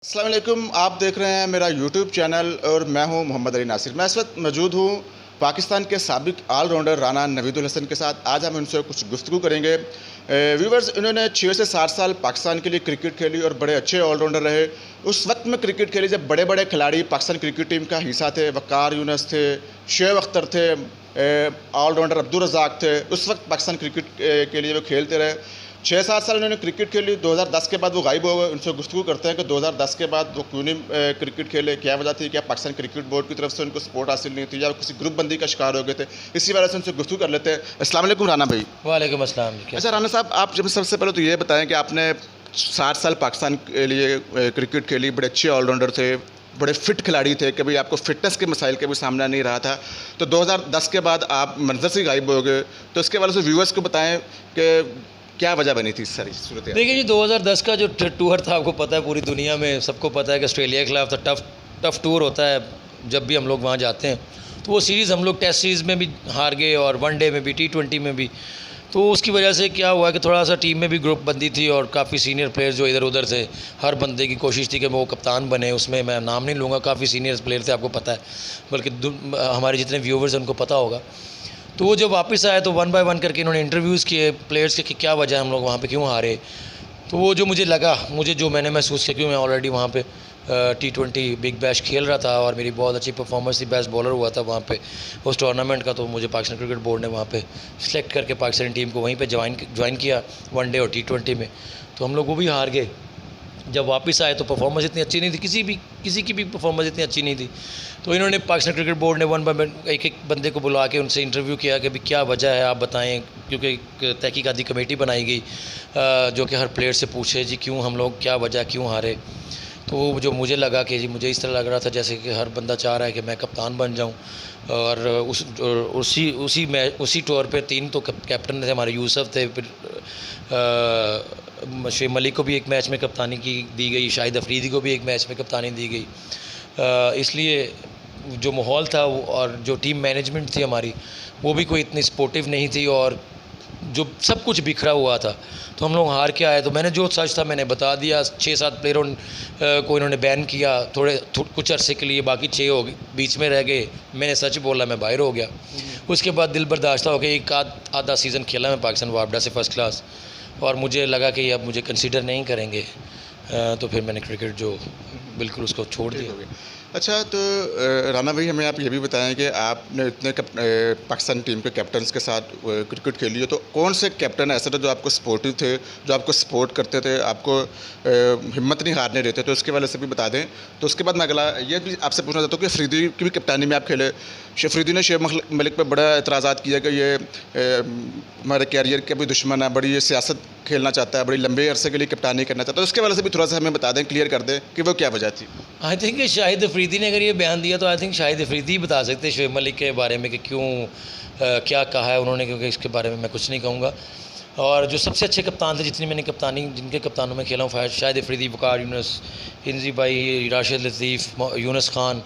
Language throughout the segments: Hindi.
अस्सलाम वालेकुम, आप देख रहे हैं मेरा यूट्यूब चैनल और मैं हूं मोहम्मद अली नासिर। मैं इस वक्त मौजूद हूं पाकिस्तान के साबिक ऑलराउंडर राना नवीदुल हसन के साथ। आज हम उनसे कुछ गुफ्तगू करेंगे। व्यूवर्स, इन्होंने 6 से 7 साल पाकिस्तान के लिए क्रिकेट खेली और बड़े अच्छे ऑलराउंडर रहे। उस वक्त में क्रिकेट खेली जब बड़े बड़े खिलाड़ी पाकिस्तान क्रिकेट टीम का हिस्सा थे। वक़ार यूनुस थे, शुएब अख्तर थे, ऑलराउंडर अब्दुल रज़ाक थे। उस वक्त पाकिस्तान क्रिकेट के लिए वो खेलते रहे। 6-7 साल उन्होंने क्रिकेट खेली। 2010 के बाद वो गायब हो गए। उनसे गुफ्तगू करते हैं कि 2010 के बाद वो क्यों नहीं क्रिकेट खेले, क्या वजह थी, क्या पाकिस्तान क्रिकेट बोर्ड की तरफ से उनको सपोर्ट हासिल नहीं थी या किसी ग्रुप बंदी का शिकार हो गए थे। इसी वजह से उनसे गुफ्तगू कर लेते हैं। अस्सलाम वालेकुम राना भाई। वालेकुम अस्सलाम। अच्छा राना साहब, आप जब सबसे पहले तो ये बताएं कि आपने 7 साल पाकिस्तान के लिए क्रिकेट खेली, बड़े अच्छे ऑलराउंडर थे, बड़े फिट खिलाड़ी थे, कभी आपको फिटनेस के मसाइल का भी सामना नहीं रहा था। तो 2010 के बाद आप मंजर से गायब हो गए, तो इसके वाले से व्यूअर्स को बताएं कि क्या वजह बनी थी इस सारी सूरत? देखिए जी, 2010 का जो टूर था, आपको पता है, पूरी दुनिया में सबको पता है कि ऑस्ट्रेलिया के खिलाफ तो टफ टूर होता है जब भी हम लोग वहाँ जाते हैं। तो वो सीरीज़ हम लोग टेस्ट सीरीज़ में भी हार गए और वनडे में भी, T20 में भी। तो उसकी वजह से क्या हुआ कि थोड़ा सा टीम में भी ग्रुप बंदी थी और काफ़ी सीनियर प्लेयर्स जो इधर उधर थे, हर बंदे की कोशिश थी कि वो कप्तान बने। उसमें मैं नाम नहीं लूँगा, काफ़ी सीनियर प्लेयर थे, आपको पता है, बल्कि हमारे जितने व्यूवर्स हैं उनको पता होगा। तो वो जब वापस आए तो 1 बाय 1 करके इन्होंने इंटरव्यूज़ किए प्लेयर्स के कि क्या वजह है हम लोग वहाँ पे क्यों हारे। तो वो जो मुझे लगा, जो मैंने महसूस किया, क्योंकि मैं ऑलरेडी वहाँ पे T20 बिग बैश खेल रहा था और मेरी बहुत अच्छी परफॉर्मेंस थी, बेस्ट बॉलर हुआ था वहाँ पे उस टूर्नामेंट का। तो मुझे पाकिस्तान क्रिकेट बोर्ड ने वहाँ पे सिलेक्ट करके पाकिस्तानी टीम को वहीं पे ज्वाइन किया वनडे और T20 में। तो हम लोग वो भी हार गए। जब वापस आए तो परफॉर्मेंस इतनी अच्छी नहीं थी, किसी की भी परफॉर्मेंस इतनी अच्छी नहीं थी। तो इन्होंने पाकिस्तान क्रिकेट बोर्ड ने 1 बाय 1 एक बंदे को बुला के उनसे इंटरव्यू किया कि भाई क्या वजह है, आप बताएं। क्योंकि एक तहकीकाती कमेटी बनाई गई जो कि हर प्लेयर से पूछे जी क्यों हम लोग, क्या वजह, क्यों हारे। तो जो मुझे लगा कि जी, मुझे इस तरह लग रहा था जैसे कि हर बंदा चाह रहा है कि मैं कप्तान बन जाऊं। और उसी टूर पे 3 तो कैप्टन थे हमारे, यूसुफ थे, फिर शुएब मलिक को भी एक मैच में कप्तानी की दी गई, शाहिद अफरीदी को भी एक मैच में कप्तानी दी गई। इसलिए जो माहौल था और जो टीम मैनेजमेंट थी हमारी, वो भी कोई इतनी सपोर्टिव नहीं थी और जो सब कुछ बिखरा हुआ था। तो हम लोग हार के आए। तो मैंने जो सच था मैंने बता दिया। 6-7 प्लेयरों को इन्होंने बैन किया कुछ अरसे के लिए, बाकी 6 हो गए, बीच में रह गए। मैंने सच बोला, मैं बाहर हो गया। उसके बाद दिल बर्दाश्त हो गया। एक आधा सीज़न खेला मैं पाकिस्तान वापडा से फर्स्ट क्लास, और मुझे लगा कि अब मुझे कंसीडर नहीं करेंगे। तो फिर मैंने क्रिकेट जो बिल्कुल उसको छोड़ दिया। अच्छा, तो राना भाई, हमें आप ये भी बताएं कि आपने इतने पाकिस्तान टीम के कैप्टन्स के साथ क्रिकेट खेली है, तो कौन से कैप्टन ऐसे थे जो आपको सपोर्टिव थे, जो आपको सपोर्ट करते थे, आपको हिम्मत नहीं हारने देते? तो उसके वजह से भी बता दें। तो उसके बाद मैं अगला ये भी आपसे पूछना चाहता हूँ कि अफरीदी की भी कप्तानी में आप खेले। अफरीदी ने शुएब मलिक पर बड़ा एतराज़ात किया कि ये हमारे कैरियर के भी दुश्मन है, बड़ी ये सियासत खेलना चाहता है, बड़ी लंबे अरसे के लिए कप्तानी करना चाहता है। तो उसके वजह से भी थोड़ा सा हमें बता दें, क्लियर कर दें कि वो क्या वजह थी। आई थिंक शाहिद अफरीदी ने अगर ये बयान दिया तो आई थिंक शाहिद अफरीदी बता सकते हैं शुएब मलिक के बारे में कि क्यों क्या कहा है उन्होंने, क्योंकि इसके बारे में मैं कुछ नहीं कहूँगा। और जो सबसे अच्छे कप्तान थे जितनी मैंने जिनके कप्तानों में खेला हूँ, शाहिद अफरीदी, वक़ार यूनुस, हिंजी भाई, राशिद लतीफ़, यूनुस खान।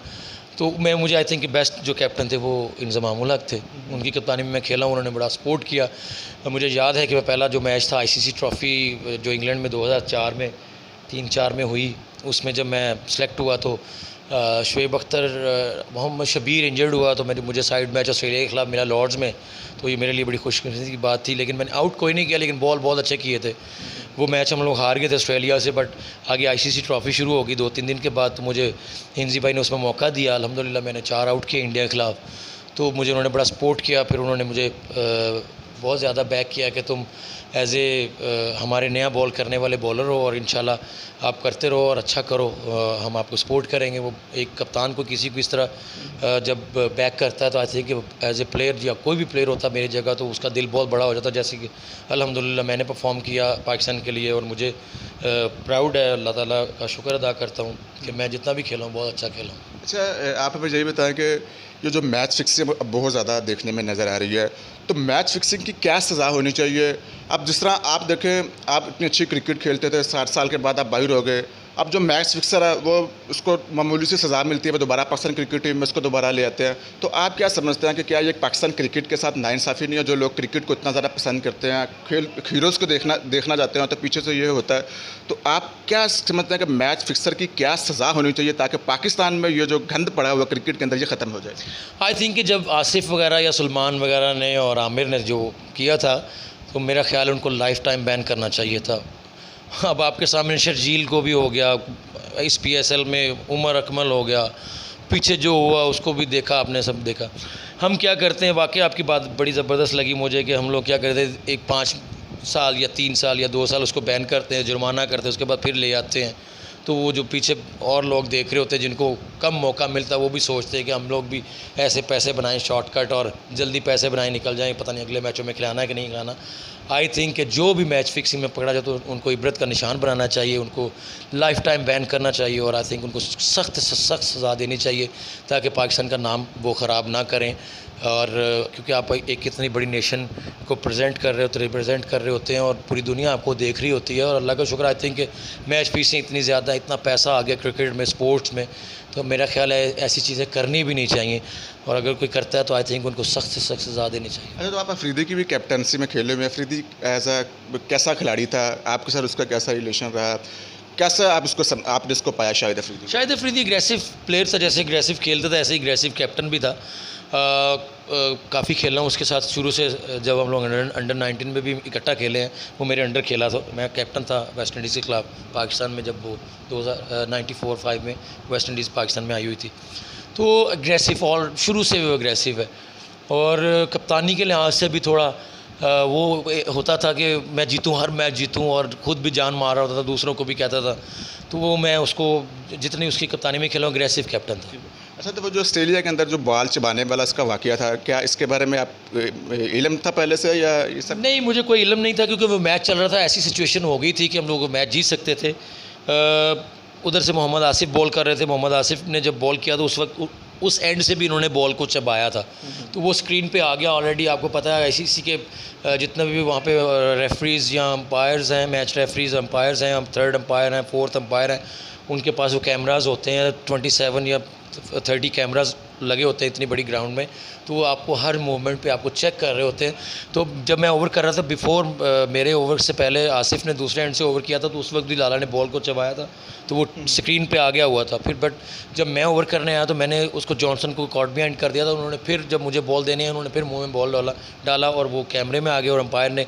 तो मुझे आई थिंक बेस्ट जो कैप्टन थे वो इंज़माम उल हक थे। उनकी कप्तानी में मैं खेला हूँ, उन्होंने बड़ा सपोर्ट किया। मुझे याद है कि पहला जो मैच था ICC ट्रॉफ़ी जो इंग्लैंड में 2004 में 3-4 में हुई, उसमें जब मैं सेलेक्ट हुआ तो शुएब अख्तर, मोहम्मद शबीर इंजर्ड हुआ, तो मुझे साइड मैच ऑस्ट्रेलिया के खिलाफ मिला लॉर्ड्स में। तो ये मेरे लिए बड़ी खुशकिस्मती की बात थी। लेकिन मैंने आउट कोई नहीं किया, लेकिन बॉल बहुत अच्छे किए थे। वो मैच हम लोग हार गए थे ऑस्ट्रेलिया से, बट आगे ICC ट्रॉफ़ी शुरू होगी 2-3 दिन के बाद। तो मुझे हिंजी भाई ने उसमें मौका दिया। अल्हम्दुलिल्लाह मैंने 4 आउट किए इंडिया के खिलाफ। तो मुझे उन्होंने बड़ा सपोर्ट किया। फिर उन्होंने मुझे बहुत ज़्यादा बैक किया कि तुम एज़ हमारे नया बॉल करने वाले बॉलर हो और इंशाल्लाह आप करते रहो और अच्छा करो, हम आपको सपोर्ट करेंगे। वो एक कप्तान को किसी को इस तरह जब बैक करता है तो आई थिंक कि एज़ ए प्लेयर या कोई भी प्लेयर होता मेरी जगह तो उसका दिल बहुत बड़ा हो जाता। जैसे कि अल्हम्दुलिल्लाह मैंने परफॉर्म किया पाकिस्तान के लिए और मुझे प्राउड है, अल्लाह ताला का शुक्र अदा करता हूँ कि मैं जितना भी खेला हूँ बहुत अच्छा खेला हूँ। अच्छा, आप हमें यही बताएं कि ये जो मैच फिक्सिंग अब बहुत ज़्यादा देखने में नज़र आ रही है, तो मैच फिक्सिंग की क्या सज़ा होनी चाहिए? अब जिस तरह आप देखें, आप इतनी अच्छी क्रिकेट खेलते थे, 60 साल के बाद आप बाहर हो गए, अब जो मैच फिक्सर है वो उसको मामूली सी सज़ा मिलती है, वो दोबारा पाकिस्तान क्रिकेट टीम में उसको दोबारा ले आते हैं। तो आप क्या समझते हैं कि क्या ये पाकिस्तान क्रिकेट के साथ नाइंसाफ़ी नहीं है? जो लोग क्रिकेट को इतना ज़्यादा पसंद करते हैं, खेल हीरोज़ को देखना चाहते हैं, तो पीछे से ये होता है। तो आप क्या समझते हैं कि मैच फिक्सर की क्या सज़ा होनी चाहिए ताकि पाकिस्तान में ये जो गंद पड़ा हुआ क्रिकेट के अंदर ये ख़त्म हो जाए? आई थिंक कि जब आसिफ वगैरह या सलमान वगैरह ने और आमिर ने जो किया था, तो मेरा ख्याल उनको लाइफ टाइम बैन करना चाहिए था। अब आपके सामने शर्जील को भी हो गया, इस PSL में उमर अकमल हो गया, पीछे जो हुआ उसको भी देखा, आपने सब देखा। हम क्या करते हैं, वाकई आपकी बात बड़ी ज़बरदस्त लगी मुझे कि हम लोग क्या करते हैं, एक 5 साल या 3 साल या 2 साल उसको बैन करते हैं, जुर्माना करते हैं, उसके बाद फिर ले आते हैं। तो वो जो पीछे और लोग देख रहे होते हैं जिनको कम मौका मिलता है, वो भी सोचते हैं कि हम लोग भी ऐसे पैसे बनाएं शॉर्टकट और जल्दी पैसे बनाएं, निकल जाएं, पता नहीं अगले मैचों में खिलाना है कि नहीं खिलाना। आई थिंक कि जो भी मैच फिक्सिंग में पकड़ा जाए तो उनको इबरत का निशान बनाना चाहिए, उनको लाइफ टाइम बैन करना चाहिए और आई थिंक उनको सख्त से सख्त सज़ा देनी चाहिए ताकि पाकिस्तान का नाम वो ख़राब ना करें। और क्योंकि आप एक इतनी बड़ी नेशन को प्रेजेंट कर रहे होते, रिप्रेजेंट कर रहे होते हैं और पूरी दुनिया आपको देख रही होती है। और अल्लाह का शुक्र, आई थिंक मैच फिक्सिंग इतनी ज़्यादा, इतना पैसा आ गया क्रिकेट में, स्पोर्ट्स में, तो मेरा ख्याल है ऐसी चीज़ें करनी भी नहीं चाहिए और अगर कोई करता है तो आई थिंक उनको सख्त से सख्त सज़ा देनी चाहिए। अच्छा, तो आप अफरीदी की भी कैप्टनसी में खेले हुए हैं। अफरीदी कैसा खिलाड़ी था? आपके साथ उसका कैसा रिलेशन रहा? कैसे आपने इसको पाया? शाहिद अफरीदी एग्रेसिव प्लेयर था, जैसे एग्रेसिव खेलता था ऐसे ही एग्रेसिव कैप्टन भी था। काफ़ी खेला हूँ उसके साथ शुरू से, जब हम लोग अंडर 19 में भी इकट्ठा खेले हैं, वो मेरे अंडर खेला था। मैं कैप्टन था वेस्ट इंडीज़ के खिलाफ पाकिस्तान में, जब वो 1994-5 में वेस्ट इंडीज़ पाकिस्तान में आई हुई थी। तो एग्रेसिव और शुरू से वो एग्रेसिव है और कप्तानी के लिहाज से भी थोड़ा वो होता था कि मैं जीतूं, हर मैच जीतूं और ख़ुद भी जान मार रहा होता था, दूसरों को भी कहता था। तो वो मैं उसको जितनी उसकी कप्तानी में खेला, एग्रेसिव कैप्टन था। अच्छा, तो वो जो ऑस्ट्रेलिया के अंदर जो बॉल चबाने वाला इसका वाक़या था, क्या इसके बारे में आप इल्म था पहले से या ये सब? नहीं, मुझे कोई इल्म नहीं था क्योंकि वो मैच चल रहा था, ऐसी सिचुएशन हो गई थी कि हम लोग मैच जीत सकते थे। उधर से मोहम्मद आसिफ बॉल कर रहे थे, मोहम्मद आसिफ ने जब बॉल किया तो उस वक्त उस एंड से भी इन्होंने बॉल को चबाया था, तो वो स्क्रीन पे आ गया ऑलरेडी। आपको पता है ICC के जितने भी वहाँ पे रेफरीज़ या अंपायर्स हैं, मैच रेफरीज़ अंपायर्स हैं, हम 3rd अंपायर हैं, 4th अंपायर हैं, उनके पास वो कैमराज होते हैं, 27 या 30 कैमराज लगे होते हैं इतनी बड़ी ग्राउंड में, तो वो आपको हर मूवमेंट पे आपको चेक कर रहे होते हैं। तो जब मैं ओवर कर रहा था, बिफोर मेरे ओवर से पहले आसिफ ने दूसरे एंड से ओवर किया था, तो उस वक्त भी लाला ने बॉल को चबाया था, तो वो स्क्रीन पे आ गया हुआ था। फिर बट जब मैं ओवर करने आया तो मैंने उसको जॉनसन को कॉट बिहाइंड कर दिया था। उन्होंने फिर जब मुझे बॉल देनी है, उन्होंने फिर मुँह में बॉल डाला और वो कैमरे में आ गए और अंपायर ने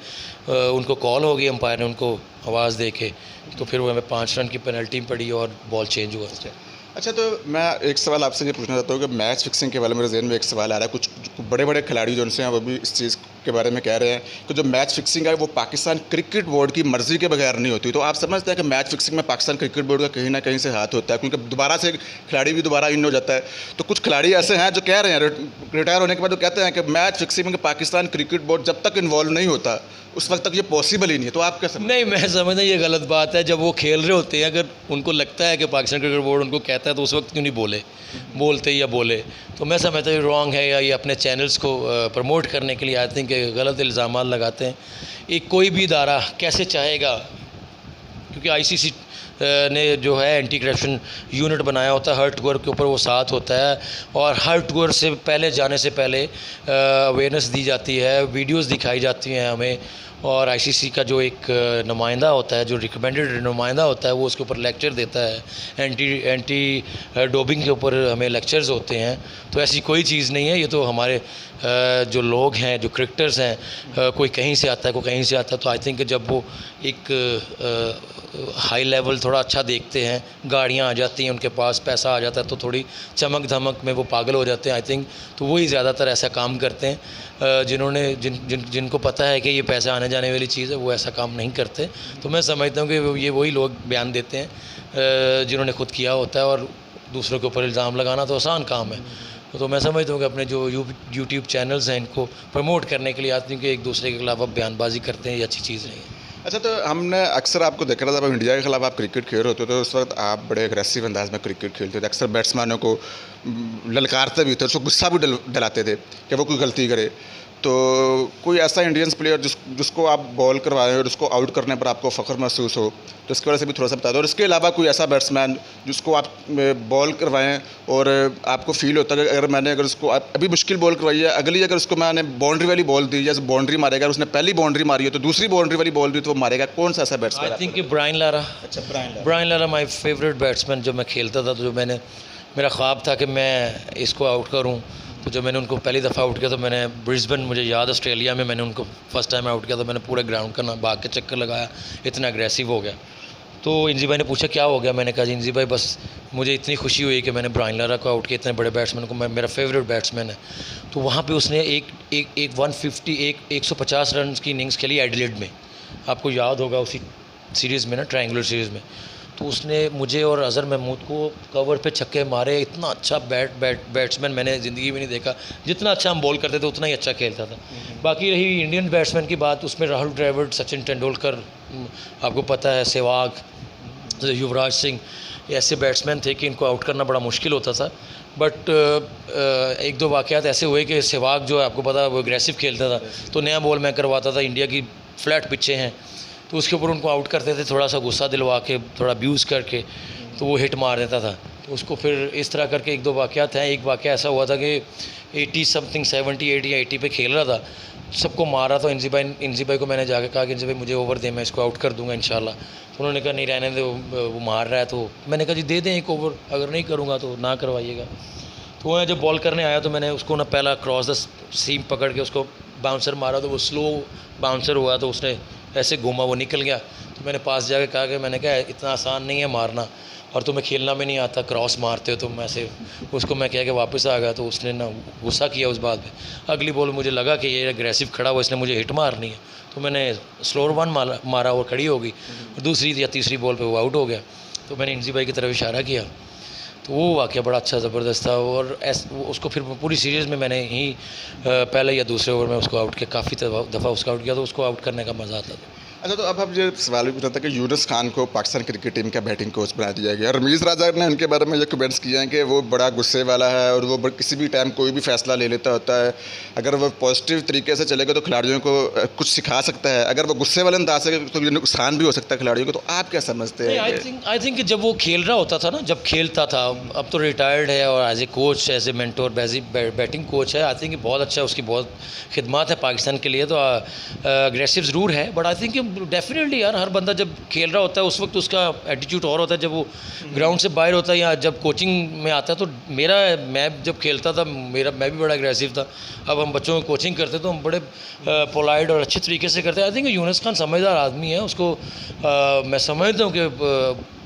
उनको कॉल हो गई, अंपायर ने उनको आवाज़ दे के, तो फिर वो हमें 5 रन की पेनल्टी पड़ी और बॉल चेंज हुआ। अच्छा, तो मैं एक सवाल आपसे ये पूछना चाहता हूँ कि मैच फिक्सिंग के बारे में मेरे जहन में एक सवाल आ रहा है। कुछ बड़े बड़े खिलाड़ी जो उनसे हैं वो भी इस चीज़ के बारे में कह रहे हैं कि जो मैच फिक्सिंग है वो पाकिस्तान क्रिकेट बोर्ड की मर्ज़ी के बगैर नहीं होती। तो आप समझते हैं कि मैच फिक्सिंग में पाकिस्तान क्रिकेट बोर्ड का कहीं ना कहीं से हाथ होता है, क्योंकि दोबारा से खिलाड़ी भी दोबारा इन हो जाता है। तो कुछ खिलाड़ी ऐसे हैं जो कह रहे हैं रिटायर होने के बाद, वो कहते हैं कि मैच फिक्सिंग में पाकिस्तान क्रिकेट बोर्ड जब तक इन्वॉल्व नहीं होता उस वक्त तक ये पॉसिबल ही नहीं है। तो आप क्या समझते हैं? नहीं, मैं समझता ये गलत बात है। जब वो खेल रहे होते हैं, अगर उनको लगता है कि पाकिस्तान क्रिकेट बोर्ड उनको कहता है, तो उस वक्त क्यों नहीं बोलते या बोले? तो मैं समझता हूँ रॉन्ग है, या ये अपने चैनल्स को प्रमोट करने के लिए आई थिंक गलत इल्ज़ाम लगाते हैं। एक कोई भी इदारा कैसे चाहेगा, क्योंकि ICC ने जो है एंटी करप्शन यूनिट बनाया होता है, हर टूर के ऊपर वो साथ होता है और हर टूर से पहले जाने से पहले अवेयरनेस दी जाती है, वीडियोस दिखाई जाती हैं हमें, और ICC का जो एक नुमाइंदा होता है, जो रिकमेंडेड नुमाइंदा होता है, वो उसके ऊपर लेक्चर देता है। एंटी डोपिंग के ऊपर हमें लेक्चर्स होते हैं। तो ऐसी कोई चीज़ नहीं है। ये तो हमारे जो लोग हैं, जो क्रिकेटर्स हैं, कोई कहीं से आता है, कोई कहीं से आता है। तो आई थिंक जब वो एक हाई लेवल थोड़ा अच्छा देखते हैं, गाड़ियाँ आ जाती हैं उनके पास, पैसा आ जाता है, तो थोड़ी चमक धमक में वो पागल हो जाते हैं आई थिंक। तो वही ज़्यादातर ऐसा काम करते हैं। जिनको पता है कि ये पैसा आने जाने वाली चीज़ है, वो ऐसा काम नहीं करते। तो मैं समझता हूँ कि ये वही लोग बयान देते हैं जिन्होंने खुद किया होता है, और दूसरों के ऊपर इल्ज़ाम लगाना तो आसान काम है। तो मैं समझता हूँ कि अपने जो यूट्यूब चैनल्स हैं, इनको प्रमोट करने के लिए आई थिंक एक दूसरे के खिलाफ बयानबाजी करते हैं, ये अच्छी चीज़ नहीं है। अच्छा, तो हमने अक्सर आपको देखा था, जब इंडिया के खिलाफ आप क्रिकेट खेल रहे होते तो उस वक्त आप बड़े एग्रेसिव अंदाज में क्रिकेट खेलते थे। अक्सर बैट्समैनों को ललकारते भी थे, उसको गुस्सा भी दिलाते थे कि वो कोई गलती करे। तो कोई ऐसा इंडियंस प्लेयर जिसको आप बॉल करवाएं और उसको आउट करने पर आपको फ़ख्र महसूस हो, तो इसके वजह से भी थोड़ा सा बता दो। और इसके अलावा कोई ऐसा बैट्समैन जिसको आप बॉल करवाएं और आपको फील होता है कि अगर उसको अभी मुश्किल बॉल करवाई है, अगली अगर उसको मैंने बाउंड्री वाली बॉल दी, जैसे बाउंड्री मारेगा, उसने पहली बाउंड्री मारी है तो दूसरी बाउंड्री वाली बॉल दी तो वो मारेगा, कौन सा ऐसा batsman? I think Brian Lara. अच्छा, Brian Lara my favourite batsman. जब मैं खेलता था तो जो मेरा ख्वाब था कि मैं इसको आउट करूं, तो जब मैंने उनको पहली दफ़ा आउट किया तो मैंने ब्रिस्बेन, मुझे याद ऑस्ट्रेलिया में मैंने उनको फर्स्ट टाइम आउट किया तो मैंने पूरे ग्राउंड का भाग के चक्कर लगाया, इतना अग्रेसिव हो गया। तो इंजी भाई ने पूछा क्या हो गया, मैंने कहा जी इंजी भाई बस मुझे इतनी खुशी हुई कि मैंने ब्रायन लारा को आउट किया, इतने बड़े बैट्समैन को, मेरा फेवरेट बैट्समैन है। तो वहाँ पे उसने एक 150 रन की इनिंग्स खेली एडिलेड में, आपको याद होगा उसी सीरीज़ में ना, ट्रायंगुलर सीरीज़ में। तो उसने मुझे और अज़हर महमूद को कवर पे छक्के मारे। इतना अच्छा बैट्समैन मैंने ज़िंदगी में नहीं देखा। जितना अच्छा हम बॉल करते थे उतना ही अच्छा खेलता था। बाकी रही इंडियन बैट्समैन की बात, उसमें राहुल द्रविड़, सचिन तेंदुलकर, आपको पता है, सहवाग, युवराज सिंह, ऐसे बैट्समैन थे कि इनको आउट करना बड़ा मुश्किल होता था। बट एक दो वाक़यात ऐसे हुए कि सहवाग जो है, आपको पता है, वो एग्रेसिव खेलता था, तो नया बॉल मैं करवाता था, इंडिया की फ्लैट पिचें हैं तो उसके ऊपर उनको आउट करते थे, थोड़ा सा गुस्सा दिलवा के, थोड़ा अब्यूज़ करके, तो वो हिट मार देता था। तो उसको फिर इस तरह करके एक दो वाक़यात हैं। एक वाक़या ऐसा हुआ था कि 80 समथिंग 78 या 80 पे खेल रहा था, सबको मार रहा था। इंजी भाई को मैंने जाकर कहा कि इंजी भाई मुझे ओवर दे, मैं इसको आउट कर दूंगा इंशाल्लाह। तो उन्होंने कहा नहीं रहने दे, वो मार रहा है। तो मैंने कहा जी दे दें एक ओवर, अगर नहीं करूँगा तो ना करवाइएगा। तो मैं जब बॉल करने आया तो मैंने उसको ना पहला क्रॉस द सीम पकड़ के उसको बाउंसर मारा, तो वो स्लो बाउंसर हुआ तो उसने ऐसे घूमा, वो निकल गया। तो मैंने पास जाके कहा कि मैंने कहा इतना आसान नहीं है मारना, और तुम्हें खेलना में नहीं आता, क्रॉस मारते हो तुम ऐसे। उसको मैं कह के वापस आ गया तो उसने ना गुस्सा किया उस बात पे। अगली बॉल मुझे लगा कि ये अग्रेसिव खड़ा हुआ, इसने मुझे हिट मारनी है, तो मैंने स्लोअर वन मारा और खड़ी होगी। दूसरी या तीसरी बॉल पे वो आउट हो गया। तो मैंने इंजी भाई की तरफ इशारा किया, तो वो वाक़या बड़ा अच्छा ज़बरदस्त था। और उसको फिर पूरी सीरीज़ में मैंने ही पहले या दूसरे ओवर में उसको आउट किया, काफ़ी दफ़ा उसको आउट किया, तो उसको आउट करने का मज़ा आता था। अच्छा, तो अब ये सवाल भी पूछा था कि यूनुस खान को पाकिस्तान क्रिकेट टीम का बैटिंग कोच बना दिया गया। रमीज़ राजा ने उनके बारे में ये कमेंट्स किए हैं कि वो बड़ा गुस्से वाला है और वो किसी भी टाइम कोई भी फैसला ले लेता होता है। अगर वो पॉजिटिव तरीके से चलेगा तो खिलाड़ियों को कुछ सिखा सकता है, अगर वो गुस्से वाले अंदाज से तो ये नुकसान भी हो सकता है खिलाड़ियों को। तो आप क्या समझते हैं? आई थिंक जब वो खेल रहा होता था ना, जब खेलता था, अब तो रिटायर्ड है और as a coach, as a mentor, as a batting coach है, आई थिंक बहुत अच्छा, उसकी बहुत खिदमत है पाकिस्तान के लिए। तो अग्रेसिव ज़रूर है, बट आई थिंक डेफिनेटली यार हर बंदा जब खेल रहा होता है उस वक्त उसका एटीट्यूड और होता है, जब वो ग्राउंड से बाहर होता है या जब कोचिंग में आता है। तो मैं जब खेलता था मैं भी बड़ा एग्रेसिव था। अब हम बच्चों को कोचिंग करते तो हम बड़े पोलाइट और अच्छे तरीके से करते हैं। आई थिंक यूनुस खान समझदार आदमी है, उसको मैं समझता हूँ कि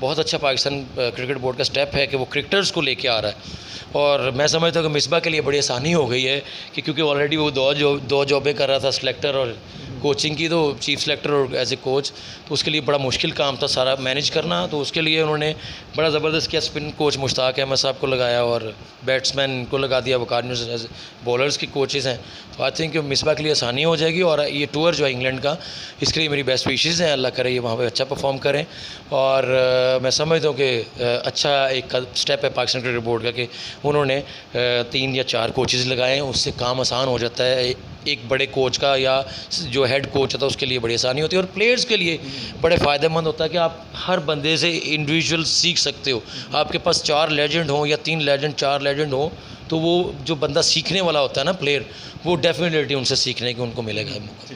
बहुत अच्छा पाकिस्तान क्रिकेट बोर्ड का स्टेप है कि वो क्रिकेटर्स को लेके आ रहा है। और मैं समझता हूँ कि मिसबा के लिए बड़ी आसानी हो गई है कि क्योंकि ऑलरेडी वो दो जॉबें कर रहा था, सिलेक्टर और कोचिंग की, तो चीफ सेलेक्टर और एज ए कोच, तो उसके लिए बड़ा मुश्किल काम था सारा मैनेज करना। तो उसके लिए उन्होंने बड़ा ज़बरदस्त किया। स्पिन कोच मुश्ताक अहमद साहब को लगाया और बैट्समैन को लगा दिया, वकार न्यूज़ बॉलर्स के कोचेज़ हैं। तो आई थिंक मिसबा के लिए आसानी हो जाएगी। और ये टूर जो है इंग्लैंड का, इसके लिए मेरी बेस्ट विशेज़ हैं, अल्लाह करे ये वहाँ पर अच्छा परफॉर्म करें। और मैं समझता हूँ कि अच्छा एक स्टेप है पाकिस्तान क्रिकेट बोर्ड का कि उन्होंने 3 या 4 कोचेज़ लगाए हैं, उससे काम आसान हो जाता है। एक बड़े कोच का या जो हेड कोच होता है उसके लिए बड़ी आसानी होती है, और प्लेयर्स के लिए बड़े फ़ायदेमंद होता है कि आप हर बंदे से इंडिविजुअल सीख सकते हो। आपके पास 4 लेजेंड हो या 3 लेजेंड, 4 लेजेंड हो, तो वो जो बंदा सीखने वाला होता है ना प्लेयर, वो डेफिनेटली उनसे सीखने की उनको मिलेगा मौका।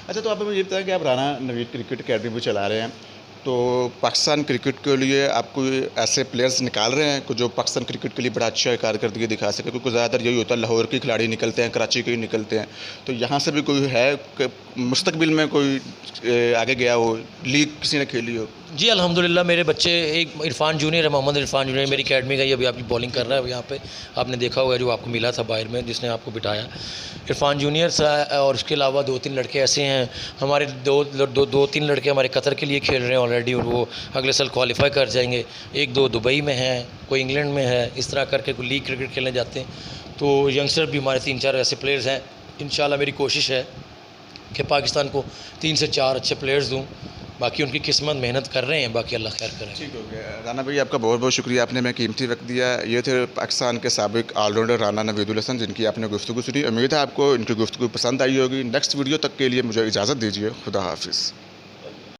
अच्छा, तो आप मुझे ये बताएं कि आप राना नवीद क्रिकेट अकेडमी भी चला रहे हैं, तो पाकिस्तान क्रिकेट के लिए आप कोई ऐसे प्लेयर्स निकाल रहे हैं जो पाकिस्तान क्रिकेट के लिए बड़ा अच्छा कारकर्दगी दिखा सके? क्योंकि ज़्यादातर यही होता है, लाहौर के खिलाड़ी निकलते हैं, कराची के ही निकलते हैं। तो यहाँ से भी कोई है कि मुस्तकबिल में कोई आगे गया हो, लीग किसी ने खेली हो? जी अल्हम्दुलिल्लाह, मेरे बच्चे, एक इरफान जूनियर है, मोहम्मद इरफान जूनियर मेरी अकेडमी का, ये अभी आपकी बॉलिंग कर रहा है यहाँ पे, आपने देखा होगा जो आपको मिला था बाहर में, जिसने आपको बिठाया, इरफान जूनियर। और उसके अलावा 2-3 लड़के ऐसे हैं हमारे, 2-3 लड़के हमारे कतर के लिए खेल रहे हैं ऑलरेडी, और वो अगले साल क्वालिफाई कर जाएंगे। 1-2 दुबई में हैं, कोई इंग्लैंड में है, इस तरह करके कोई लीग क्रिकेट खेलने जाते हैं। तो यंगस्टर भी हमारे 3-4 ऐसे प्लेयर्स हैं। इंशाल्लाह मेरी कोशिश है कि पाकिस्तान को 3 से 4 अच्छे प्लेयर्स दूँ बाकी उनकी किस्मत मेहनत कर रहे हैं, बाकी अल्लाह खैर करे। ठीक हो गया राना भाई, आपका बहुत बहुत शुक्रिया, आपने मैं कीमती वक्त दिया। ये थे पाकिस्तान के साबिक ऑलराउंडर राना नवीदुल हसन, जिनकी आपने गुफ्तगू सुनी। उम्मीद है आपको इनकी गुफ्तगू पसंद आई होगी। नेक्स्ट वीडियो तक के लिए मुझे इजाज़त दीजिए। खुदा हाफिज़।